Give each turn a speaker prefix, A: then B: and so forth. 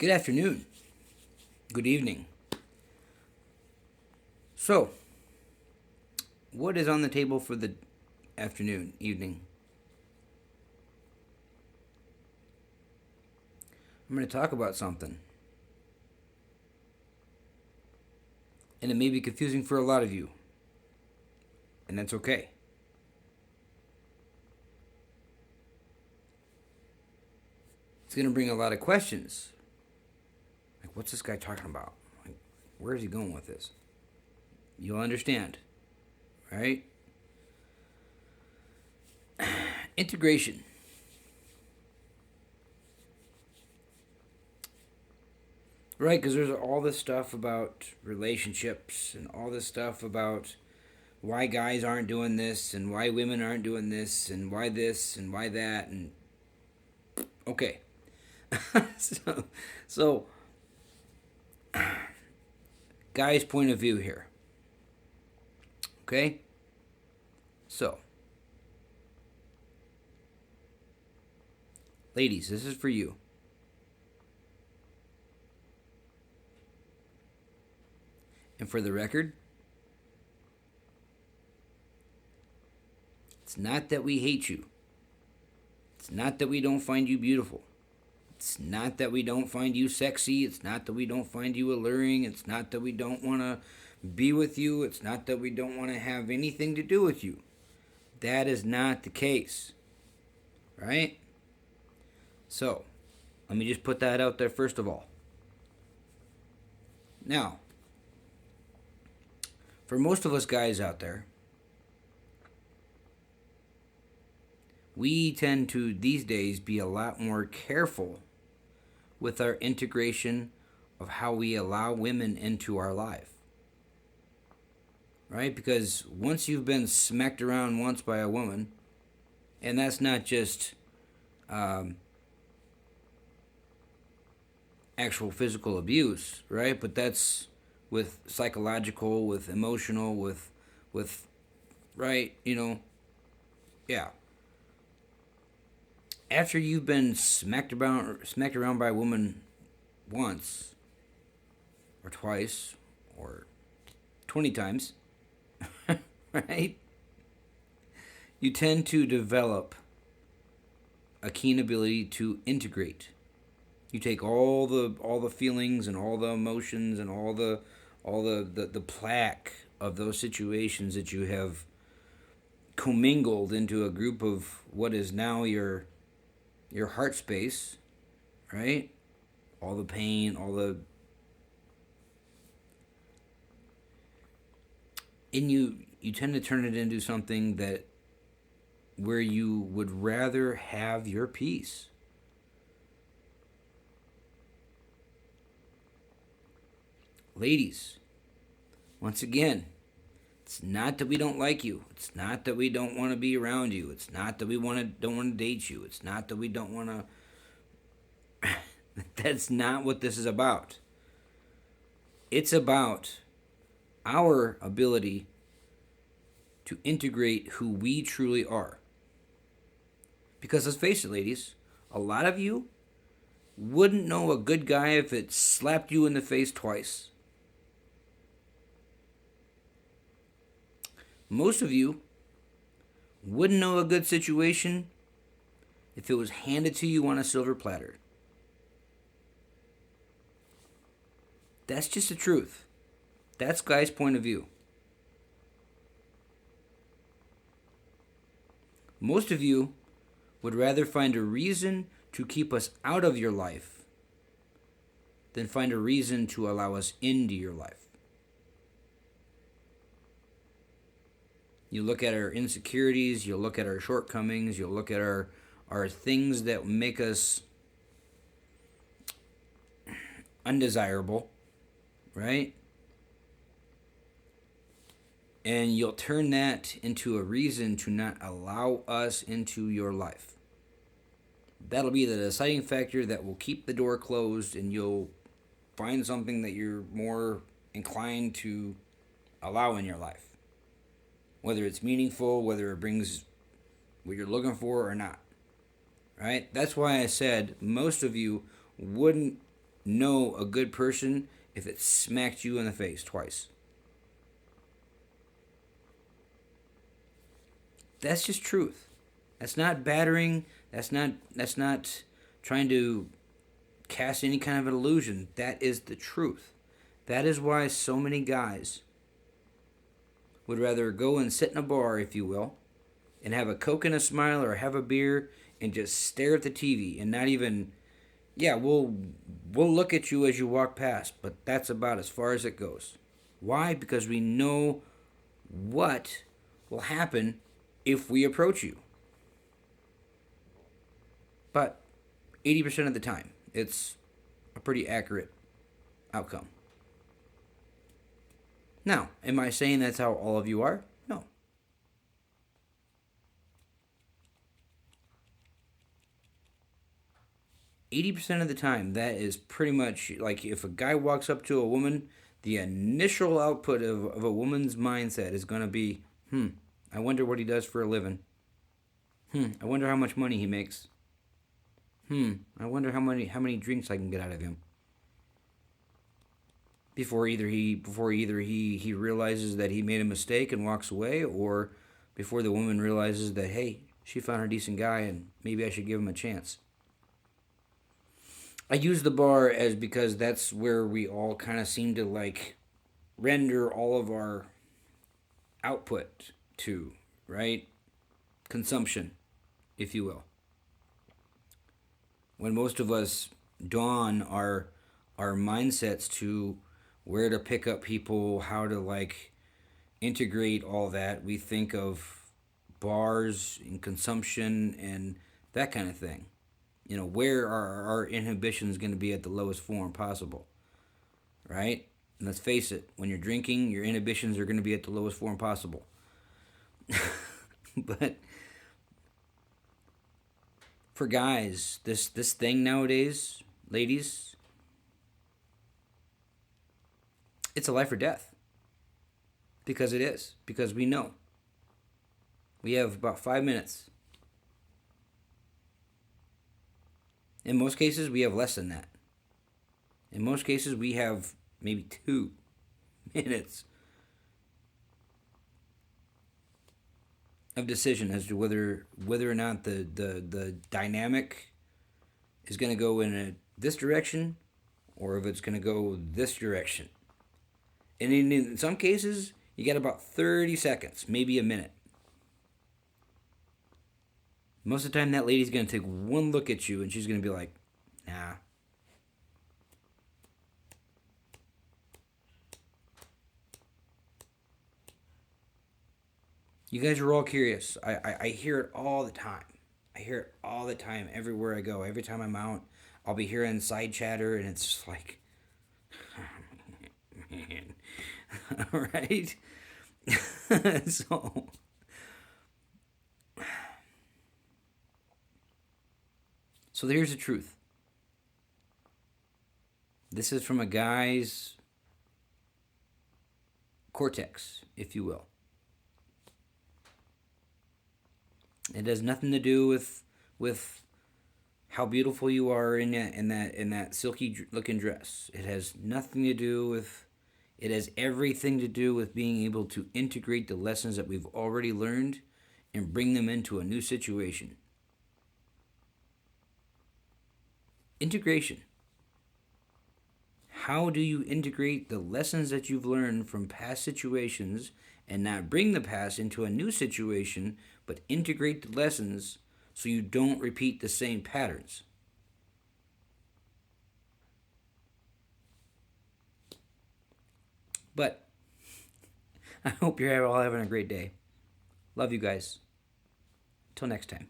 A: Good afternoon. Good evening. So, what is on the table for the afternoon, evening? I'm going to talk about something. And it may be confusing for a lot of you. And that's okay. It's going to bring a lot of questions. Like, what's this guy talking about? Like, where is he going with this? You'll understand. Right? Integration. Right, because there's all this stuff about relationships and all this stuff about why guys aren't doing this and why women aren't doing this and why this and why that and okay. so guy's point of view here. Okay? So, ladies, this is for you. And for the record, it's not that we hate you. It's not that we don't find you beautiful. It's not that we don't find you sexy. It's not that we don't find you alluring. It's not that we don't want to be with you. It's not that we don't want to have anything to do with you. That is not the case. Right? So, let me just put that out there first of all. Now, for most of us guys out there, we tend to, these days, be a lot more careful with our integration of how we allow women into our life. Right? Because once you've been smacked around once by a woman, and that's not just actual physical abuse, right? But that's with psychological, with emotional, with right, yeah. After you've been smacked around by a woman once or twice or 20 times, right? You tend to develop a keen ability to integrate. You take all the feelings and all the emotions and all the plaque of those situations that you have commingled into a group of what is now your heart space, right? All the pain, and you tend to turn it into something that where you would rather have your peace. Ladies, once again, it's not that we don't like you. It's not that we don't want to be around you. It's not that we don't want to date you. It's not that we don't want to. That's not what this is about. It's about our ability to integrate who we truly are. Because let's face it, ladies, a lot of you wouldn't know a good guy if it slapped you in the face twice. Most of you wouldn't know a good situation if it was handed to you on a silver platter. That's just the truth. That's Guy's point of view. Most of you would rather find a reason to keep us out of your life than find a reason to allow us into your life. You look at our insecurities, you look at our shortcomings, you look at our things that make us undesirable, right? And you'll turn that into a reason to not allow us into your life. That'll be the deciding factor that will keep the door closed, and you'll find something that you're more inclined to allow in your life. Whether it's meaningful, whether it brings what you're looking for or not. Right? That's why I said most of you wouldn't know a good person if it smacked you in the face twice. That's just truth. That's not battering. That's not trying to cast any kind of an illusion. That is the truth. That is why so many guys would rather go and sit in a bar, if you will, and have a Coke and a smile or have a beer and just stare at the TV and not even, yeah, we'll look at you as you walk past, but that's about as far as it goes. Why? Because we know what will happen if we approach you. But 80% of the time, it's a pretty accurate outcome. Now, am I saying that's how all of you are? No. 80% of the time, that is pretty much like if a guy walks up to a woman, the initial output of a woman's mindset is going to be, I wonder what he does for a living. I wonder how much money he makes. I wonder how many drinks I can get out of him. Before either he realizes that he made a mistake and walks away, or before the woman realizes that, hey, she found a decent guy and maybe I should give him a chance. I use the bar as because that's where we all kind of seem to like render all of our output to, right? Consumption, if you will. When most of us dawn our mindsets to where to pick up people, how to like integrate all that, we think of bars and consumption and that kind of thing. Where are our inhibitions going to be at the lowest form possible, right? And let's face it, when you're drinking, your inhibitions are going to be at the lowest form possible. But for guys, this thing nowadays, ladies, it's a life or death. Because it is. Because we know. We have about 5 minutes. In most cases, we have less than that. In most cases, we have maybe 2 minutes of decision as to whether or not the dynamic is going to go in this direction or if it's going to go this direction. And in some cases, you got about 30 seconds, maybe a minute. Most of the time, that lady's going to take one look at you and she's going to be like, nah. You guys are all curious. I hear it all the time. I hear it all the time everywhere I go. Every time I'm out, I'll be hearing side chatter and it's just like, man. All right? So... So here's the truth. This is from a guy's cortex, if you will. It has nothing to do with how beautiful you are in that silky looking dress. It has nothing to do with. It has everything to do with being able to integrate the lessons that we've already learned and bring them into a new situation. Integration. How do you integrate the lessons that you've learned from past situations and not bring the past into a new situation, but integrate the lessons so you don't repeat the same patterns? But I hope you're all having a great day. Love you guys. Till next time.